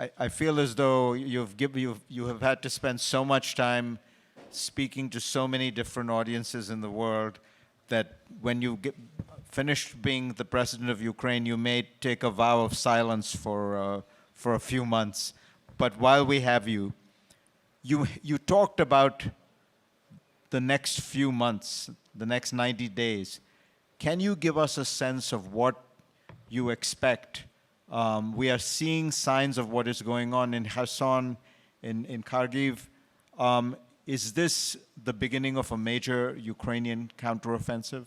I feel as though you have had to spend so much time speaking to so many different audiences in the world that when you finished being the president of Ukraine, you may take a vow of silence for a few months. But while we have you, you talked about the next few months, the next 90 days. Can you give us a sense of what you expect? We are seeing signs of what is going on in Kherson, in Kharkiv. Is this the beginning of a major Ukrainian counteroffensive?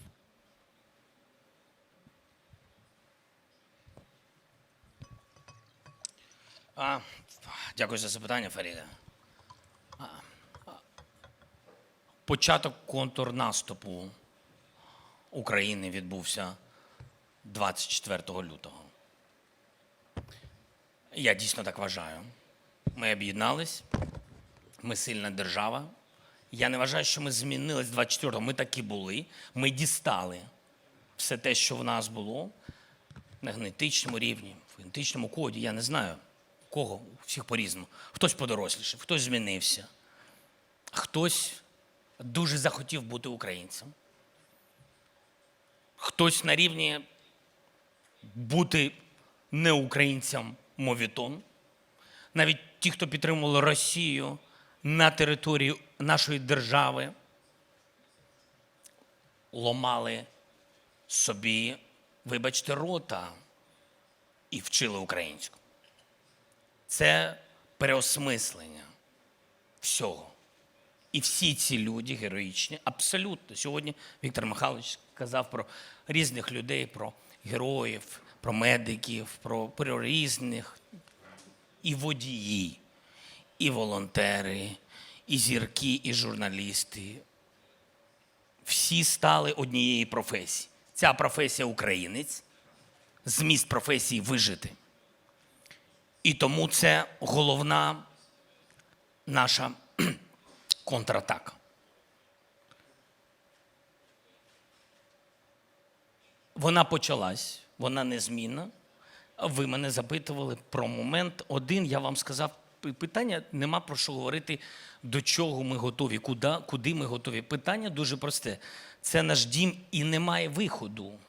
Дякую за запитання, Фаріде. Початок контрнаступу України відбувся 24 лютого. Я дійсно так вважаю. Ми об'єднались, ми сильна держава. Я не вважаю, що ми змінились 24-го. Ми такі були. Ми дістали все те, що в нас було на генетичному рівні, в генетичному коді. Я не знаю, у кого, у всіх по-різному. Хтось подорослішав, хтось змінився, хтось дуже захотів бути українцем. Хтось на рівні бути не українцям мовітон. Навіть ті, хто підтримували Росію на території нашої держави, ломали собі, вибачте, рота і вчили українську. Це переосмислення всього. І всі ці люди героїчні, абсолютно. Сьогодні Віктор Михайлович казав про різних людей, про героїв, про медиків, про різних. І водії, і волонтери, і зірки, і журналісти. Всі стали однієї професії. Ця професія українець, зміст професії вижити. І тому це головна наша контратака. Вона почалась, вона незмінна. Ви мене запитували про момент один, я вам сказав, питання нема про що говорити, до чого ми готові, куди ми готові. Питання дуже просте. Це наш дім і немає виходу.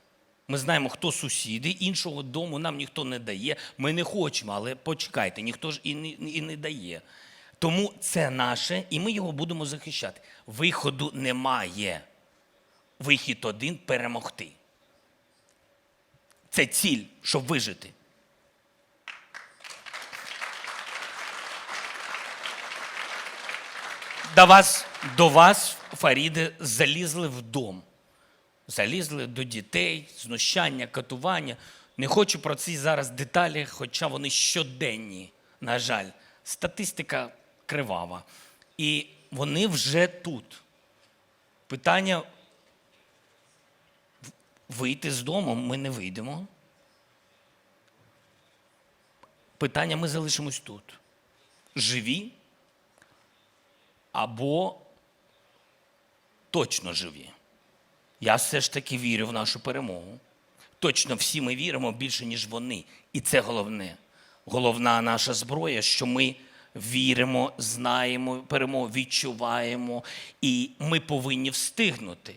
Ми знаємо, хто сусіди, іншого дому нам ніхто не дає. Ми не хочемо, але почекайте, ніхто ж і не дає. Тому це наше, і ми його будемо захищати. Виходу немає. Вихід один – перемогти. Це ціль, щоб вижити. До вас, Фаріде, залізли в дом. Залізли до дітей, знущання, катування. Не хочу про ці зараз деталі, хоча вони щоденні, на жаль. Статистика кривава. І вони вже тут. Питання вийти з дому ми не вийдемо. Питання ми залишимось тут. Живі або точно живі. Я все ж таки вірю в нашу перемогу. Точно всі ми віримо більше, ніж вони. І це головне. Головна наша зброя, що ми віримо, знаємо перемогу, відчуваємо. І ми повинні встигнути.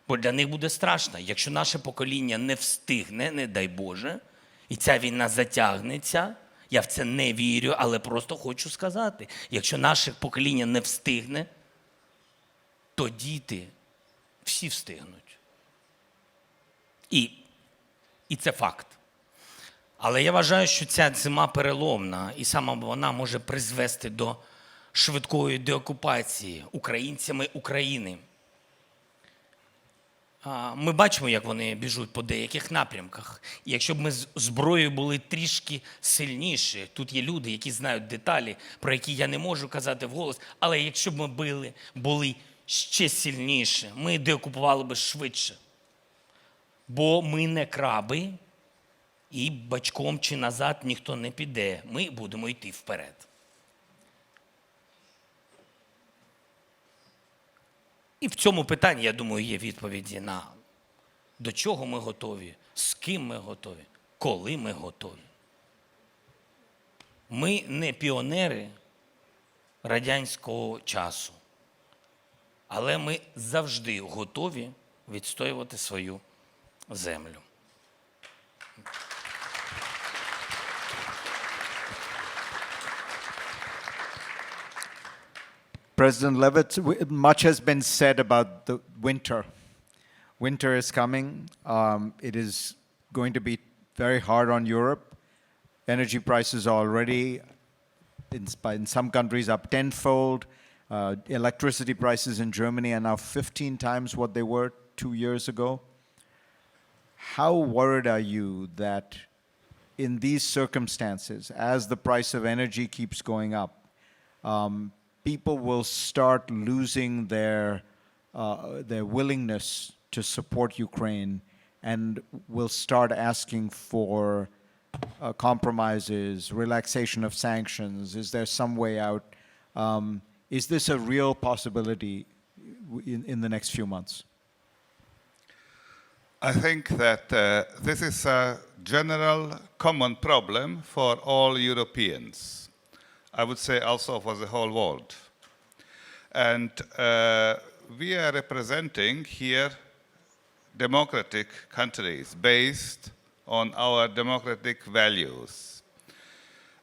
Бо для них буде страшно. Якщо наше покоління не встигне, не дай Боже, і ця війна затягнеться, я в це не вірю, але просто хочу сказати, якщо наше покоління не встигне, то діти всі встигнуть. І це факт. Але я вважаю, що ця зима переломна, і саме вона може призвести до швидкої деокупації українцями України. Ми бачимо, як вони біжуть по деяких напрямках. І якщо б ми з зброєю були трішки сильніші, тут є люди, які знають деталі, про які я не можу казати вголос, але якщо б ми були ще сильніші, ми деокупували б швидше. Бо ми не краби, і бачком чи назад ніхто не піде. Ми будемо йти вперед. І в цьому питанні, я думаю, є відповіді на до чого ми готові, з ким ми готові, коли ми готові. Ми не піонери радянського часу, але ми завжди готові відстоювати свою землю. President Levitt, much has been said about the winter. Winter is coming. It is going to be very hard on Europe. Energy prices are already, in some countries, up tenfold. Electricity prices in Germany are now 15 times what they were 2 years ago. How worried are you that in these circumstances, as the price of energy keeps going up, people will start losing their willingness to support Ukraine and will start asking for compromises, relaxation of sanctions? Is there some way out? Is this a real possibility in the next few months? I think that this is a general common problem for all Europeans. I would say also for the whole world. And we are representing here democratic countries based on our democratic values.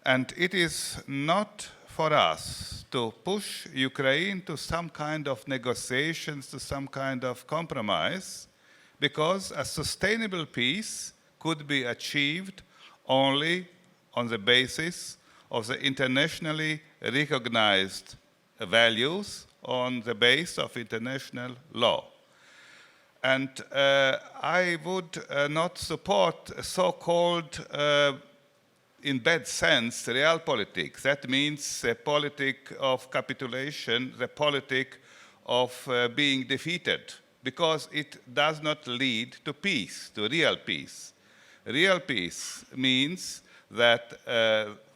And it is not for us to push Ukraine to some kind of negotiations, to some kind of compromise, because a sustainable peace could be achieved only on the basis of the internationally recognized values, on the base of international law. And I would not support so-called, in bad sense, realpolitik. That means a politic of capitulation, the politic of being defeated, because it does not lead to peace, to real peace. Real peace means that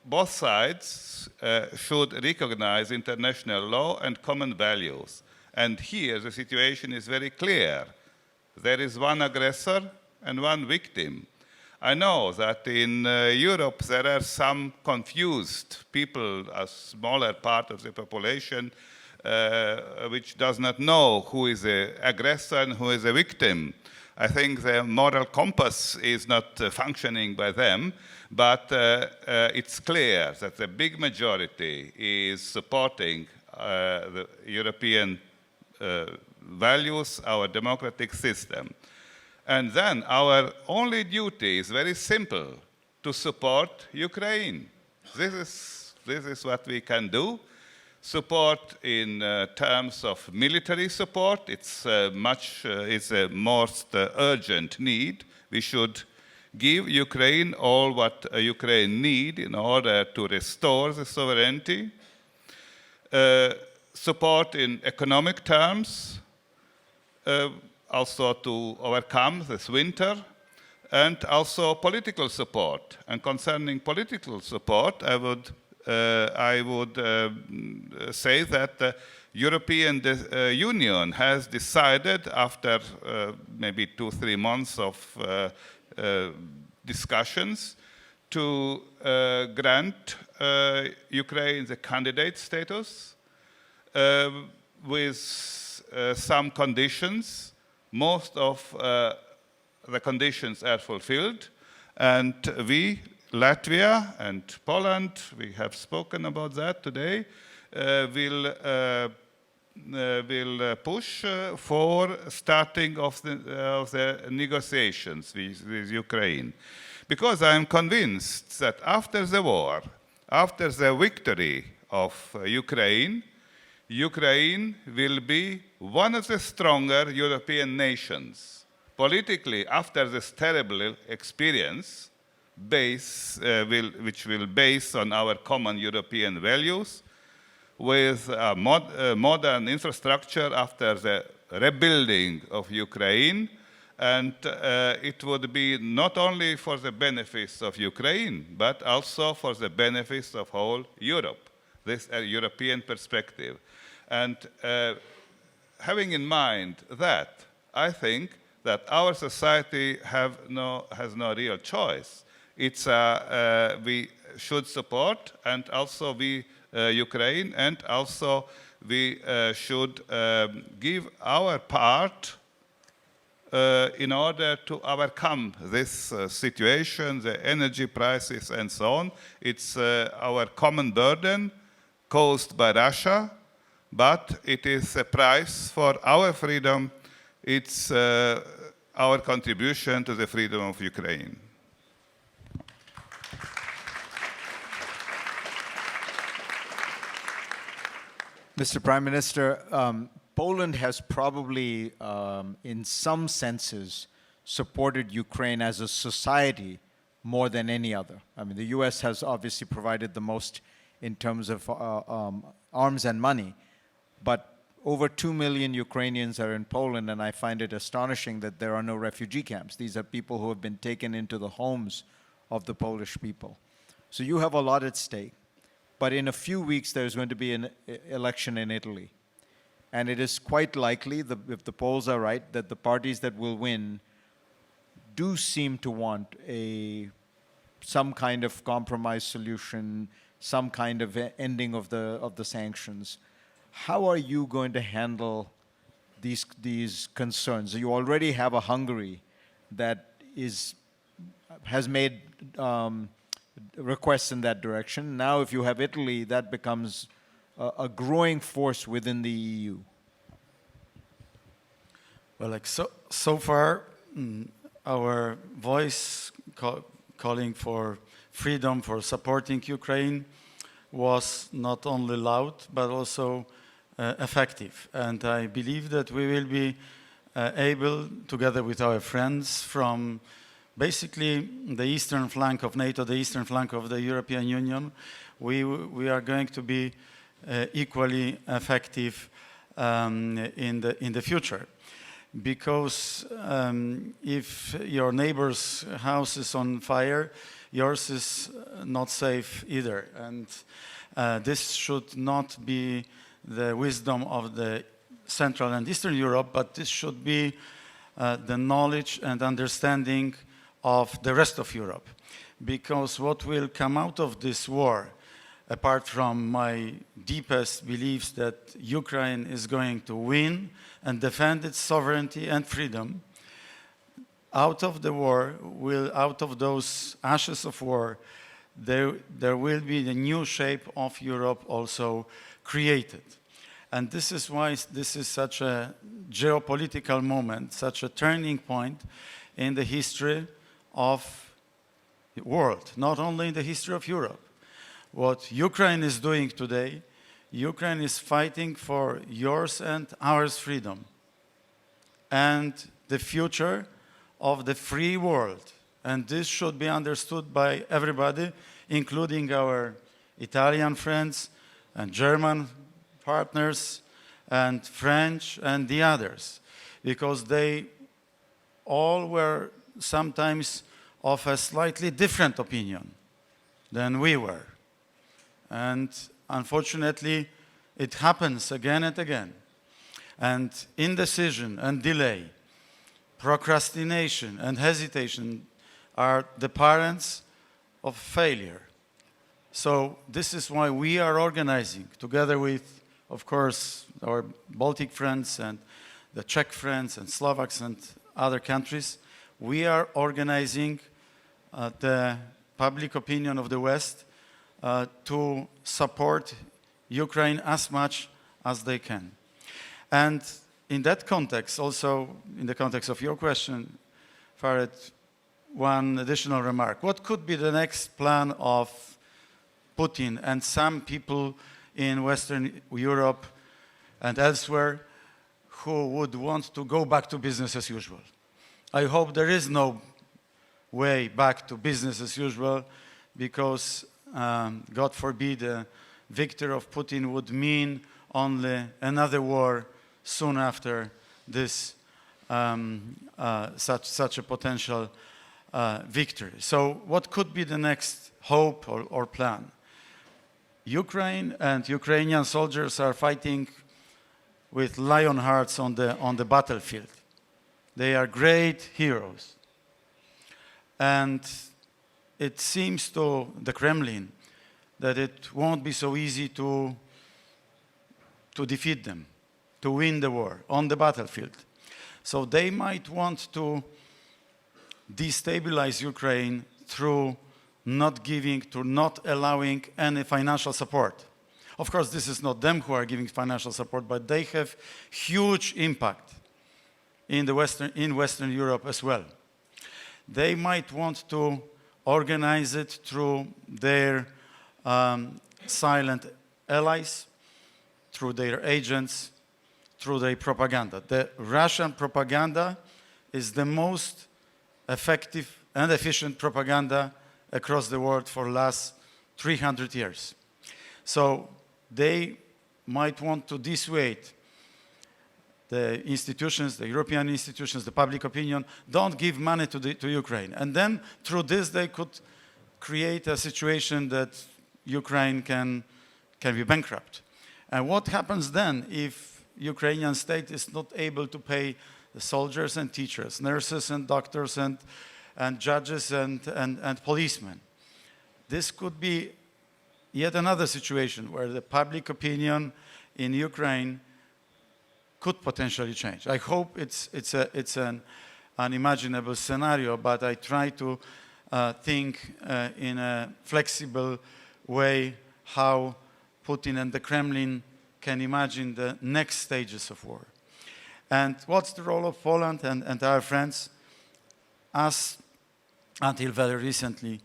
both sides should recognize international law and common values. And here the situation is very clear. There is one aggressor and one victim. I know that in Europe there are some confused people, a smaller part of the population, which does not know who is the aggressor and who is the victim. I think the moral compass is not functioning by them, but it's clear that the big majority is supporting the European values, our democratic system. And then our only duty is very simple, to support Ukraine. This is what we can do. Support in terms of military support. It's a most urgent need. We should give Ukraine all what Ukraine needs in order to restore the sovereignty. Support in economic terms, also to overcome this winter, and also political support. And concerning political support, I would say that the European Union has decided, after maybe 2-3 months of discussions, to grant Ukraine the candidate status with some conditions. Most of the conditions are fulfilled, and we, Latvia and Poland, we have spoken about that today, will push for starting of the negotiations with Ukraine. Because I am convinced that after the war, after the victory of Ukraine, Ukraine will be one of the stronger European nations. Politically, after this terrible experience, which will base on our common European values, with a modern infrastructure after the rebuilding of Ukraine, and it would be not only for the benefits of Ukraine, but also for the benefits of whole Europe. This is a European perspective. And having in mind that, I think that our society has no real choice. should support, and also we, Ukraine, and also we should give our part in order to overcome this situation, the energy prices and so on. It's our common burden caused by Russia, but it is a price for our freedom. It's our contribution to the freedom of Ukraine. Mr. Prime Minister, Poland has probably, in some senses, supported Ukraine as a society more than any other. I mean, the US has obviously provided the most in terms of arms and money, but over 2 million Ukrainians are in Poland, and I find it astonishing that there are no refugee camps. These are people who have been taken into the homes of the Polish people. So you have a lot at stake. But in a few weeks, there's going to be an election in Italy. And it is quite likely, if the polls are right, that the parties that will win do seem to want some kind of compromise solution, some kind of ending of the sanctions. How are you going to handle these concerns? You already have a Hungary that has made requests in that direction. Now, if you have Italy, that becomes a growing force within the EU. Well, so far, our voice calling for freedom, for supporting Ukraine, was not only loud but also effective. And I believe that we will be able, together with our friends from basically the eastern flank of NATO, the eastern flank of the European Union, we are going to be equally effective in the future. Because if your neighbor's house is on fire, yours is not safe either. And this should not be the wisdom of the Central and Eastern Europe, but this should be the knowledge and understanding of the rest of Europe. Because what will come out of this war, apart from my deepest beliefs that Ukraine is going to win and defend its sovereignty and freedom, out of the war, out of those ashes of war, there will be the new shape of Europe also created. And this is why this is such a geopolitical moment, such a turning point in the history of the world, not only in the history of Europe. What Ukraine is doing today, Ukraine is fighting for yours and ours freedom and the future of the free world. And this should be understood by everybody, including our Italian friends and German partners and French and the others, because they all were sometimes of a slightly different opinion than we were. And unfortunately, it happens again and again. And indecision and delay, procrastination and hesitation are the parents of failure. So this is why we are organizing, together with, of course, our Baltic friends and the Czech friends and Slovaks and other countries, we are organizing the public opinion of the West to support Ukraine as much as they can. And in that context, also in the context of your question, Farid, one additional remark. What could be the next plan of Putin and some people in Western Europe and elsewhere who would want to go back to business as usual? I hope there is no way back to business as usual, because God forbid, a victory of Putin would mean only another war soon after this, such a potential victory. So what could be the next hope or plan? Ukraine and Ukrainian soldiers are fighting with lion hearts on the battlefield. They are great heroes. And it seems to the Kremlin that it won't be so easy to defeat them, to win the war on the battlefield. So they might want to destabilize Ukraine through not allowing any financial support. Of course, this is not them who are giving financial support, but they have huge impact in Western Europe as well. They might want to organize it through their silent allies, through their agents, through their propaganda. The Russian propaganda is the most effective and efficient propaganda across the world for the last 300 years. So they might want to dissuade the institutions, the European institutions, the public opinion, don't give money to Ukraine. And then through this they could create a situation that Ukraine can be bankrupt. And what happens then if Ukrainian state is not able to pay the soldiers and teachers, nurses and doctors and judges and policemen? This could be yet another situation where the public opinion in Ukraine could potentially change. I hope it's an unimaginable scenario, but I try to think in a flexible way how Putin and the Kremlin can imagine the next stages of war. And what's the role of Poland and our friends? Us, until very recently,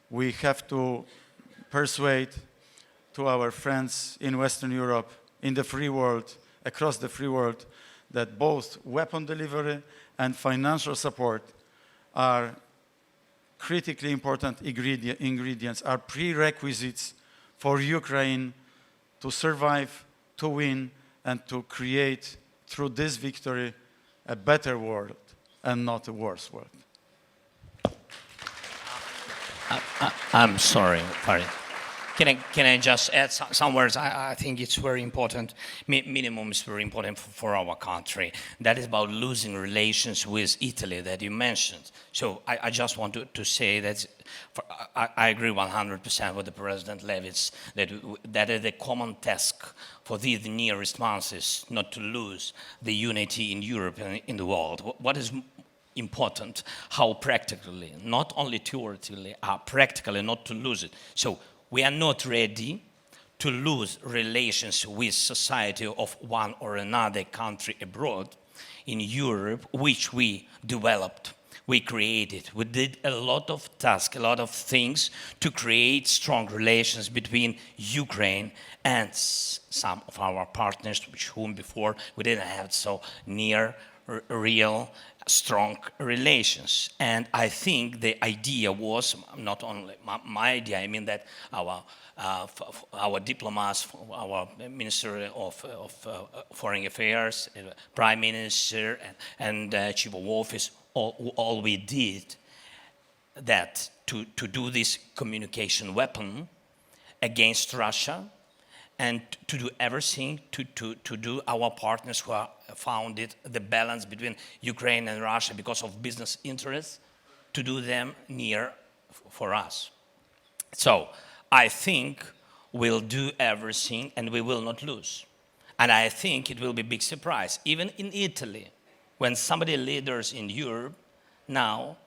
we have to persuade to our friends in Western Europe, in the free world, across the free world, that both weapon delivery and financial support are critically important ingredients, are prerequisites for Ukraine to survive, to win, and to create, through this victory, a better world and not a worse world. I'm sorry, Farid. Can I just add some words? I think it's very important. Minimum is very important for our country. That is about losing relations with Italy that you mentioned. So I just want to say that I agree 100% with the President Levits that is the common task for these near responses, not to lose the unity in Europe and in the world. What is important? How practically, not only theoretically, practically not to lose it. So we are not ready to lose relations with society of one or another country abroad in Europe, which we developed, we created. We did a lot of tasks, a lot of things to create strong relations between Ukraine and some of our partners, with whom before we didn't have so near, real, strong relations. And I think the idea was not only my idea, I mean that our diplomats, our Minister of Foreign Affairs, Prime Minister and Chief of Office, all we did that to do this communication weapon against Russia, and to do everything to do our partners who are found it the balance between Ukraine and Russia because of business interests, to do them near for us. So I think we'll do everything and we will not lose. And I think it will be a big surprise. Even in Italy, when somebody leaders in Europe now,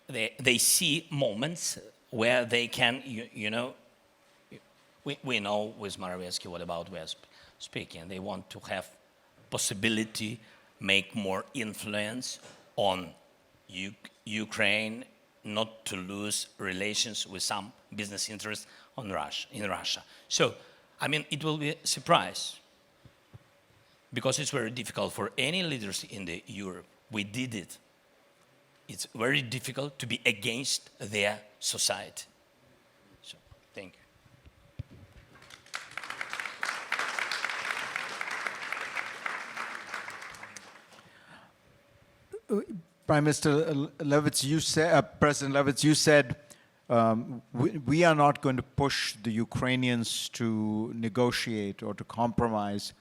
they see moments where they can, we know with Morawiecki what about we're speaking. They want to have possibility, make more influence on Ukraine, not to lose relations with some business interests in Russia. So, I mean, it will be a surprise because it's very difficult for any leaders in the Europe. We did it. It's very difficult to be against their society. So, thank you. Prime Minister Levits, President Levits, you said we are not going to push the Ukrainians to negotiate or to compromise.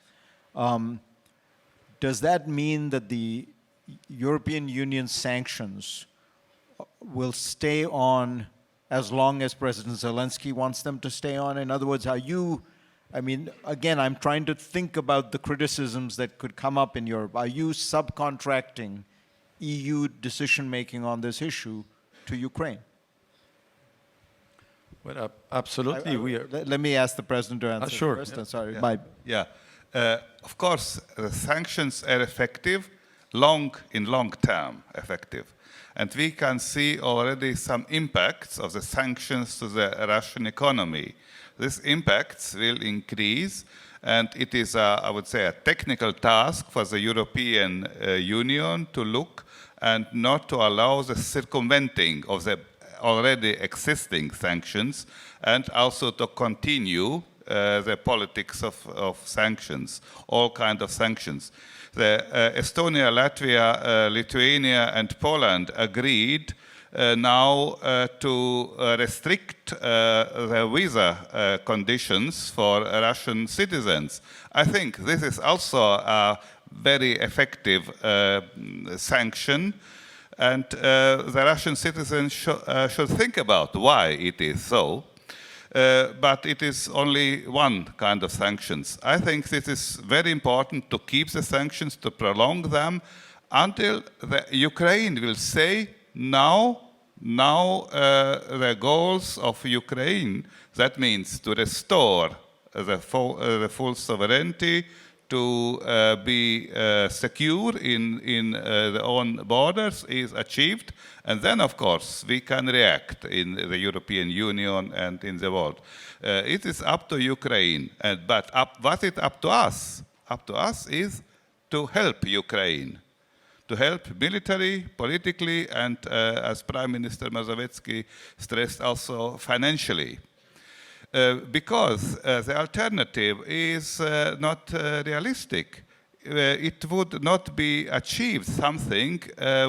Does that mean that the European Union sanctions will stay on as long as President Zelensky wants them to stay on? In other words, I mean, again, I'm trying to think about the criticisms that could come up in Europe. Are you subcontracting EU decision-making on this issue to Ukraine? Well, absolutely, we are. Let me ask the President to answer Sure. first. I'm sorry. Yeah. Of course, the sanctions are effective, in long term effective. And we can see already some impacts of the sanctions to the Russian economy. These impacts will increase, and it is, I would say, a technical task for the European Union to look and not to allow the circumventing of the already existing sanctions, and also to continue the politics of sanctions, all kinds of sanctions. Estonia, Latvia, Lithuania, and Poland agreed now to restrict the visa conditions for Russian citizens. I think this is also a very effective sanction, and the Russian citizens should think about why it is so. But it is only one kind of sanctions. I think this is very important to keep the sanctions, to prolong them, until the Ukraine will say, now the goals of Ukraine, that means to restore the full sovereignty, to be secure in their own borders is achieved. And then, of course, we can react in the European Union and in the world. It is up to Ukraine. But what is up to us? Up to us is to help Ukraine. To help military, politically, and as Prime Minister Mazowiecki stressed, also financially. Because the alternative is not realistic. It would not be achieved something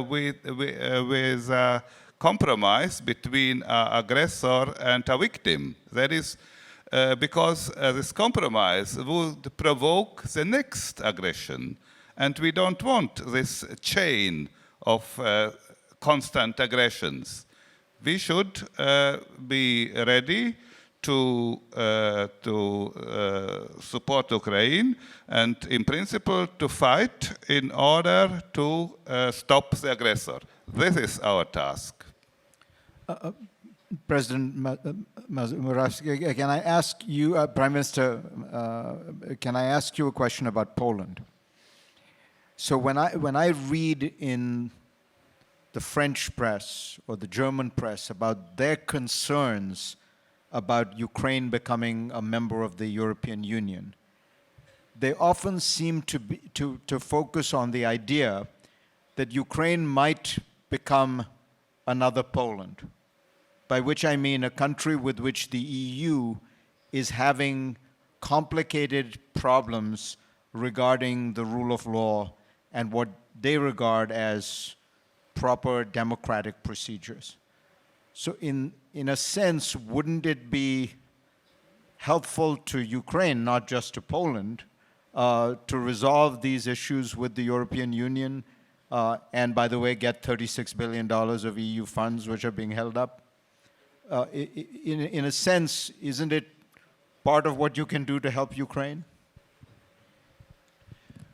with a compromise between an aggressor and a victim. That is because this compromise would provoke the next aggression. And we don't want this chain of constant aggressions. We should be ready to support Ukraine and, in principle, to fight in order to stop the aggressor. This is our task. President Morawiecki, can I ask you, Prime Minister, can I ask you a question about Poland? So when I read in the French press or the German press about their concerns about Ukraine becoming a member of the European Union, they often seem to focus on the idea that Ukraine might become another Poland, by which I mean a country with which the EU is having complicated problems regarding the rule of law and what they regard as proper democratic procedures. So in a sense, wouldn't it be helpful to Ukraine, not just to Poland, to resolve these issues with the European Union and, by the way, get $36 billion of EU funds which are being held up? In a sense, isn't it part of what you can do to help Ukraine?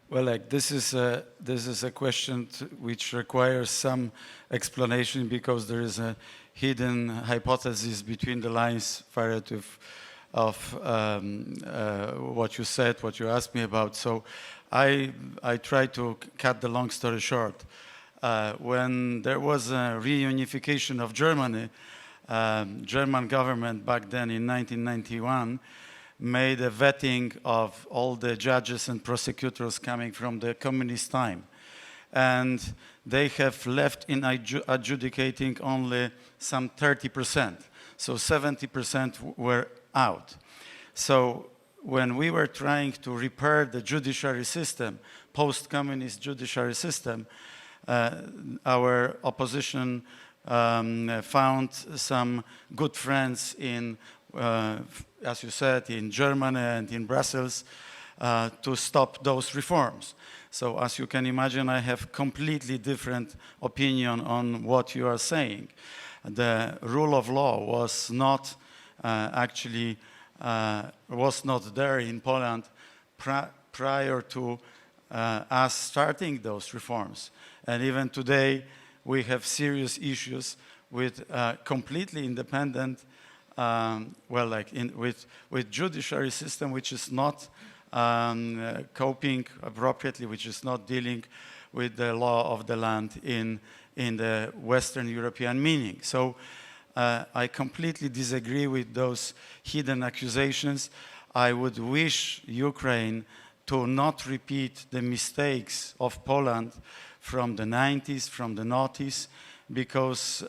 Well, this is a question which requires some explanation, because there is a hidden hypothesis between the lines, Farid, of what you said, what you asked me about. So I try to cut the long story short. When there was a reunification of Germany, German government back then in 1991 made a vetting of all the judges and prosecutors coming from the communist time. And they have left in adjudicating only some 30%. So 70% were out. So when we were trying to repair the judiciary system, post-communist judiciary system, our opposition found some good friends in, as you said, in Germany and in Brussels, to stop those reforms. So as you can imagine, I have completely different opinion on what you are saying. The rule of law was not was not there in Poland prior to us starting those reforms. And even today, we have serious issues with completely independent, with judiciary system which is not coping appropriately, which is not dealing with the law of the land in the Western European meaning. So I completely disagree with those hidden accusations. I would wish Ukraine to not repeat the mistakes of Poland from the 90s, from the noughties, because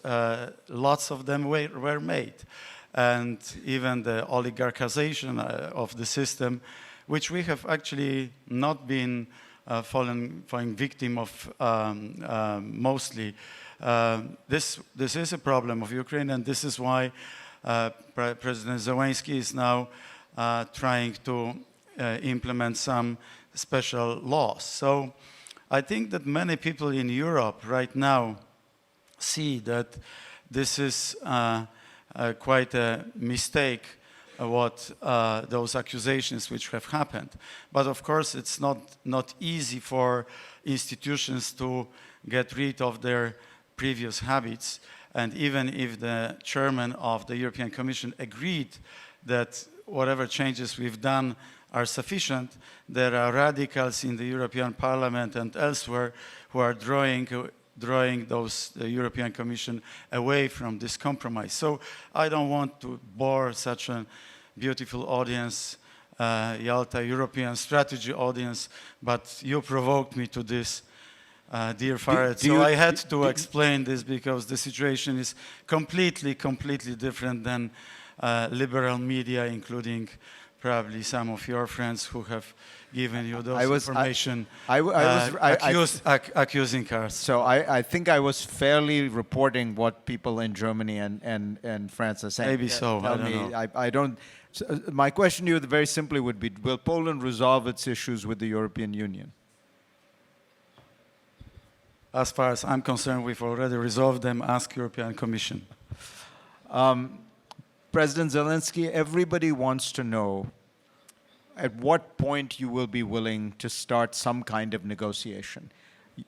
lots of them were made. And even the oligarchization of the system, which we have actually not been fallen victim of mostly. This is a problem of Ukraine, and this is why President Zelensky is now trying to implement some special laws. So I think that many people in Europe right now see that this is quite a mistake, what those accusations which have happened. But of course, it's not easy for institutions to get rid of their previous habits. And even if the chairman of the European Commission agreed that whatever changes we've done are sufficient, there are radicals in the European Parliament and elsewhere who are drawing the European Commission away from this compromise. So I don't want to bore such a beautiful audience, Yalta European strategy audience, but you provoked me to this, dear Farid. So I had to explain this because the situation is completely different than liberal media, including probably some of your friends who have given you those information, accusing us. So I think I was fairly reporting what people in Germany and France are saying. Maybe so. I don't know. I don't. So my question to you very simply would be, will Poland resolve its issues with the European Union? As far as I'm concerned, we've already resolved them. Ask European Commission. President Zelensky, everybody wants to know at what point you will be willing to start some kind of negotiation.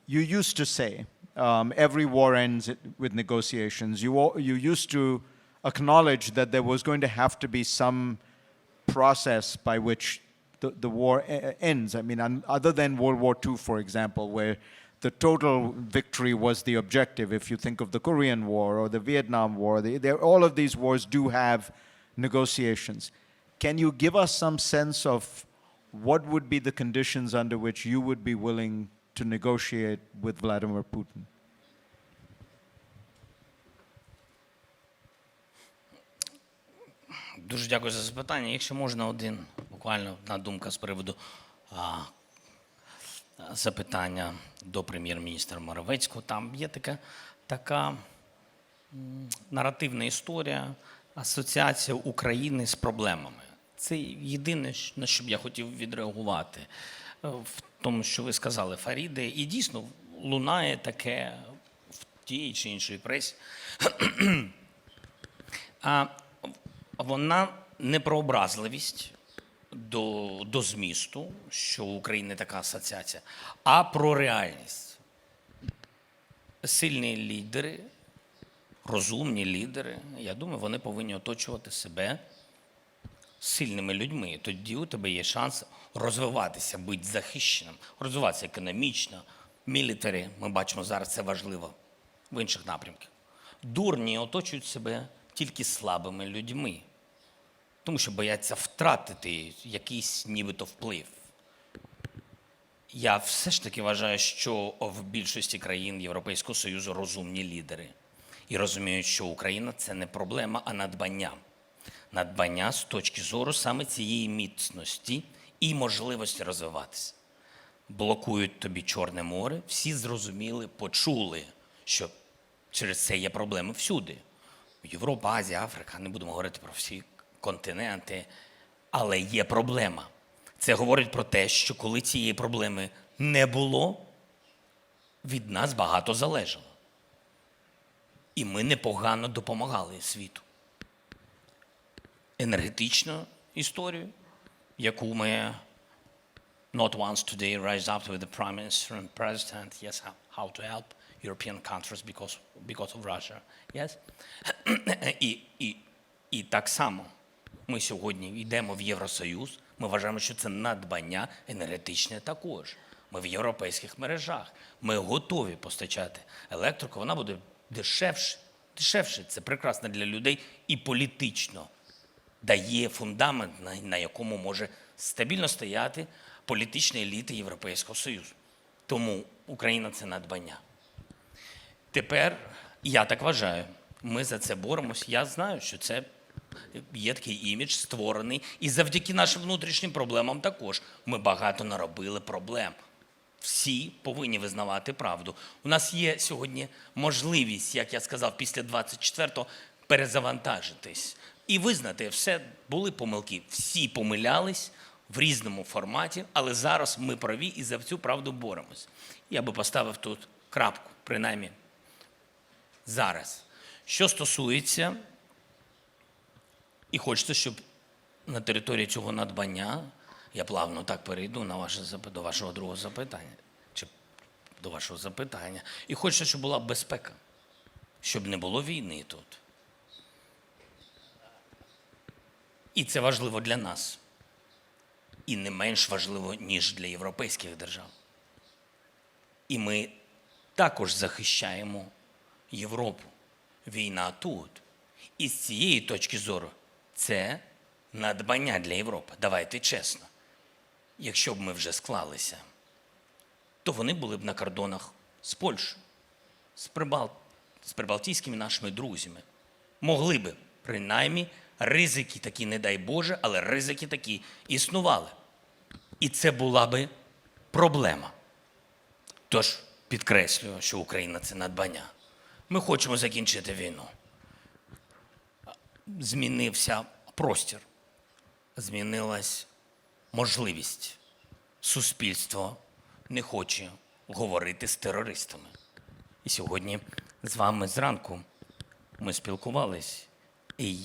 You used to say every war ends with negotiations. You used to acknowledge that there was going to have to be some process by which the war ends. I mean, other than World War II, for example, where the total victory was the objective. If you think of the Korean War or the Vietnam War, all of these wars do have negotiations. Can you give us some sense of what would be the conditions under which you would be willing to negotiate with Vladimir Putin? Дуже дякую за запитання. Якщо можна, буквально одна думка з приводу запитання до прем'єр-міністра Моровецького. Там є така наративна історія, асоціація України з проблемами. Це єдине, на що б я хотів відреагувати в тому, що ви сказали, Фаріде. І дійсно лунає таке в тій чи іншій пресі. Вона не про образливість до змісту, що у України така асоціація, а про реальність. Сильні лідери, розумні лідери, я думаю, вони повинні оточувати себе сильними людьми. Тоді у тебе є шанс розвиватися, бути захищеним, розвиватися економічно, мілітарі. Ми бачимо, зараз це важливо в інших напрямках. Дурні оточують себе тільки слабими людьми, тому що бояться втратити якийсь нібито вплив. Я все ж таки вважаю, що в більшості країн Європейського Союзу розумні лідери. І розуміють, що Україна – це не проблема, а надбання. Надбання з точки зору саме цієї міцності і можливості розвиватися. Блокують тобі Чорне море, всі зрозуміли, почули, що через це є проблеми всюди. Європа, Азія, Африка, не будемо говорити про всі континенти, але є проблема. Це говорить про те, що коли цієї проблеми не було, від нас багато залежало. І ми непогано допомагали світу. Енергетичну історію, яку ми not once today raised up with the Prime Minister and President, yes, how to help European countries because of Russia, yes? І так само ми сьогодні йдемо в Євросоюз, ми вважаємо, що це надбання енергетичне також. Ми в європейських мережах, ми готові постачати електрику, вона буде дешевше, це прекрасно для людей і політично дає фундамент, на якому може стабільно стояти політична еліта Європейського Союзу. Тому Україна – це надбання. Тепер, я так вважаю, ми за це боремось. Я знаю, що це є такий імідж створений. І завдяки нашим внутрішнім проблемам також ми багато наробили проблем. Всі повинні визнавати правду. У нас є сьогодні можливість, як я сказав, після 24-го перезавантажитись. І визнати, все, були помилки. Всі помилялись в різному форматі, але зараз ми праві і за цю правду боремось. Я би поставив тут крапку, принаймні зараз. Що стосується, і хочеться, щоб на території цього надбання, я плавно так перейду до вашого другого запитання, чи до вашого запитання, і хочеться, щоб була безпека, щоб не було війни тут. І це важливо для нас. І не менш важливо, ніж для європейських держав. І ми також захищаємо Європу. Війна тут. І з цієї точки зору це надбання для Європи. Давайте чесно. Якщо б ми вже склалися, то вони були б на кордонах з Польщею, з прибалтійськими нашими друзями. Могли би, принаймні, ризики такі, не дай Боже, але ризики такі існували. І це була би проблема. Тож, підкреслюю, що Україна – це надбання. Ми хочемо закінчити війну. Змінився простір, змінилась можливість. Суспільство не хоче говорити з терористами. І сьогодні з вами зранку ми спілкувались, і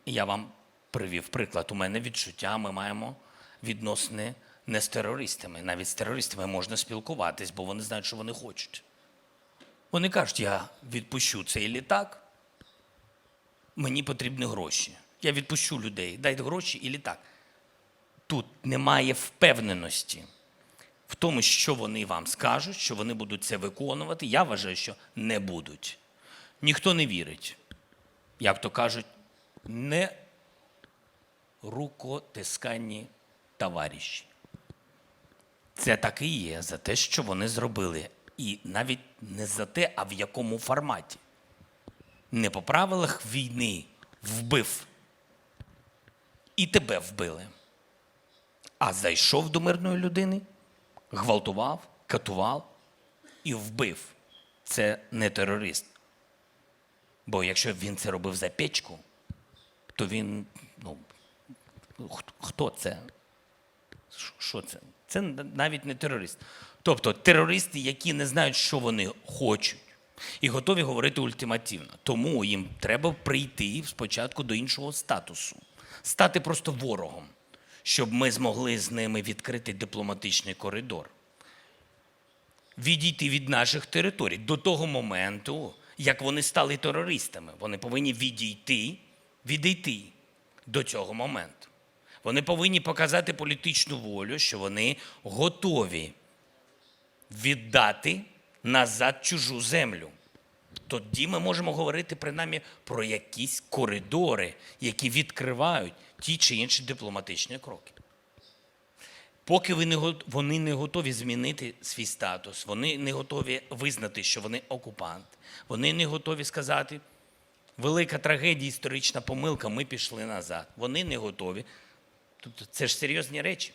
я вам привів приклад. У мене відчуття, ми маємо відносини не з терористами. Навіть з терористами можна спілкуватись, бо вони знають, що вони хочуть. Вони кажуть, я відпущу цей літак, мені потрібні гроші. Я відпущу людей, дайте гроші і літак. Тут немає впевненості в тому, що вони вам скажуть, що вони будуть це виконувати. Я вважаю, що не будуть. Ніхто не вірить. Як то кажуть, не рукотисканні товариші. Це так і є за те, що вони зробили. І навіть не за те, а в якому форматі. Не по правилах війни вбив. І тебе вбили. А зайшов до мирної людини, гвалтував, катував і вбив. Це не терорист. Бо якщо він це робив за печку, то він, хто це? Що це? Це навіть не терорист. Тобто терористи, які не знають, що вони хочуть, і готові говорити ультимативно. Тому їм треба прийти спочатку до іншого статусу. Стати просто ворогом, щоб ми змогли з ними відкрити дипломатичний коридор. Відійти від наших територій до того моменту, як вони стали терористами. Вони повинні відійти до цього моменту. Вони повинні показати політичну волю, що вони готові віддати назад чужу землю. Тоді ми можемо говорити принаймні про якісь коридори, які відкривають ті чи інші дипломатичні кроки. Поки вони не готові змінити свій статус, вони не готові визнати, що вони окупант, вони не готові сказати, велика трагедія, історична помилка, ми пішли назад. Вони не готові. Тобто це ж серйозні речі.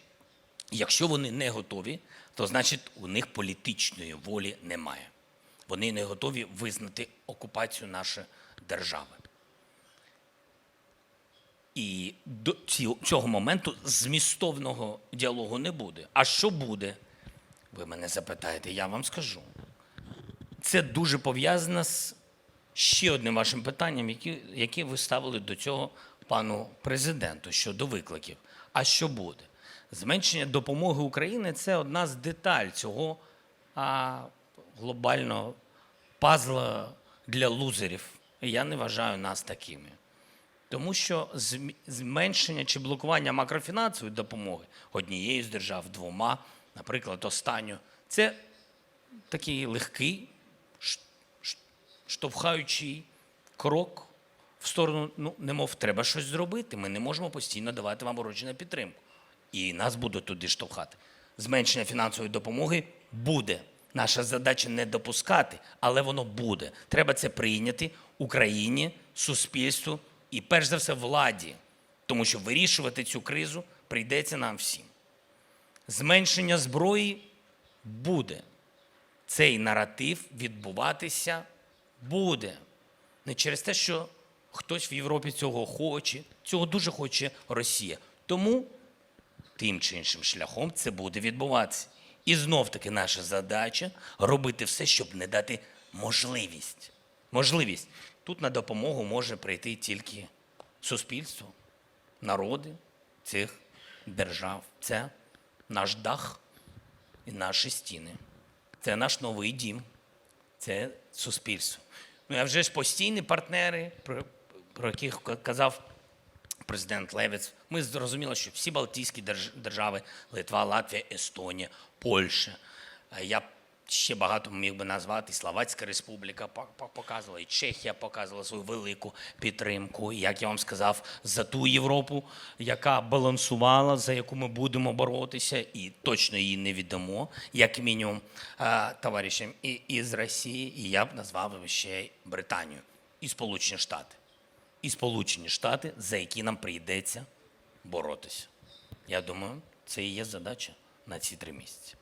Якщо вони не готові, то значить у них політичної волі немає. Вони не готові визнати окупацію нашої держави. І до цього моменту змістовного діалогу не буде. А що буде? Ви мене запитаєте, я вам скажу. Це дуже пов'язано з ще одним вашим питанням, яке ви ставили до цього пану президенту щодо викликів. А що буде? Зменшення допомоги Україні – це одна з деталь цього глобального пазла для лузерів. І я не вважаю нас такими. Тому що зменшення чи блокування макрофінансової допомоги однією з держав, двома, наприклад, останньою, це такий легкий, штовхаючий крок в сторону, немов треба щось зробити, ми не можемо постійно давати вам ворочену підтримку. І нас будуть туди штовхати. Зменшення фінансової допомоги буде. Наша задача не допускати, але воно буде. Треба це прийняти Україні, суспільству і, перш за все, владі. Тому що вирішувати цю кризу прийдеться нам всім. Зменшення зброї буде. Цей наратив відбуватися буде. Не через те, що хтось в Європі цього хоче. Цього дуже хоче Росія. Тому тим чи іншим шляхом це буде відбуватися. І знов-таки наша задача – робити все, щоб не дати можливість. Можливість. Тут на допомогу може прийти тільки суспільство, народи цих держав. Це наш дах і наші стіни. Це наш новий дім. Це суспільство. Ну, а вже ж постійні партнери, про яких казав президент Левіц, ми зрозуміли, що всі Балтійські держави, Литва, Латвія, Естонія, Польща, я ще багато міг би назвати, Словацька Республіка показувала, і Чехія показувала свою велику підтримку, і, як я вам сказав, за ту Європу, яка балансувала, за яку ми будемо боротися, і точно її не віддамо, як мінімум, товаришам із Росії, і я б назвав ще й Британію, і Сполучені Штати. І Сполучені Штати, за які нам прийдеться боротися. Я думаю, це і є задача на ці 3 місяці.